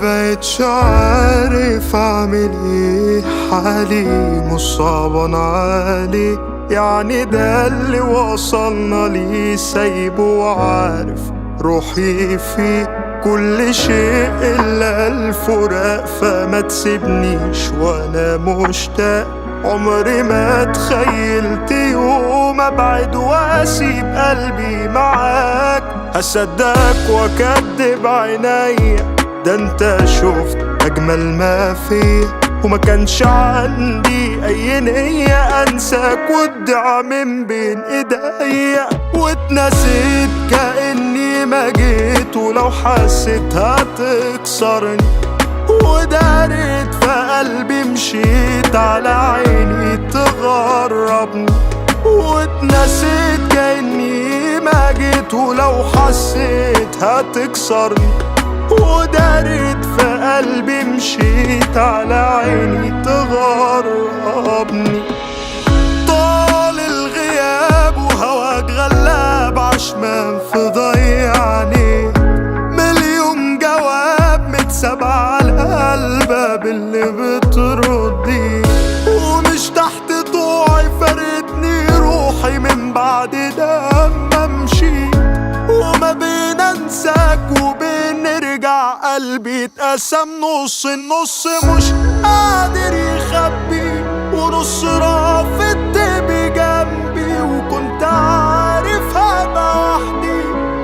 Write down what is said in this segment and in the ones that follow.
بقتش عارف اعمل ايه، حالي مش صعبان عليه، يعني ده اللي وصلنا ليه، سايبه وعارف روحي فيه كل شيء إلا الفراق، فما تسيبنيش وأنا مشتاق. عمري ما تخيلت يوم أبعد وأسيب قلبي معاك، هصدقك وأكدب عينيا، ده انت شفت أجمل ما فيا، وما كانش عندي أي نية أنساك وتضيع من بين إيديا، واتنسيت كأني ما جيت، ولو حسيت هتكسرني، ودارت في قلبي مشيت على عيني تغربني، واتنسيت كأني ما جيت، ولو حسيت هتكسرني، ودارت في قلبي مشيت على عيني تغربني. طال الغياب وهواك غلاب عشمان في ضيعني، مليون جواب متساب على الباب اللي بتردي، ومش تحت طوعي فارقتني روحي من بعد لما امشي، وما بين انساك وبين نرجع قلبي اتقسم نص، النص مش قادر يخبي، ونص رافض بجنبي، وكنت عارف هبقى وحدي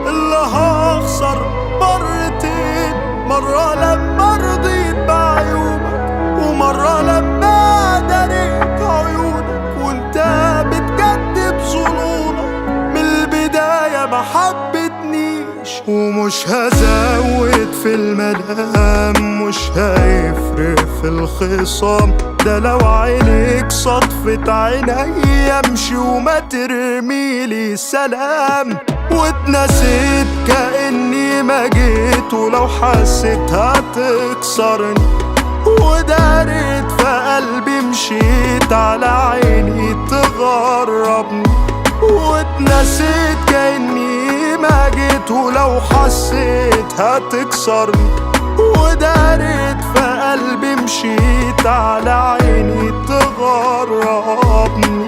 اللي هخسر مرتين، مرة لما رضيت بعيوبك، ومرة لما دريت عيونك، وانت بتكدب ظنونك من البداية ما حبتنيش، ومش هزود في الملام، مش هيفرق في الخصام، ده لو عينيك صدفت عيني امشي وما ترميلي سلام، واتنسيت كأني ما جيت، ولو حسيت هتكسرني، ودارت في قلبي مشيت على عيني تغربني، واتنسيت كأني ما جيت، ولو حسيت هتكسرني، ودارت في قلبي مشيت على عيني تغربني.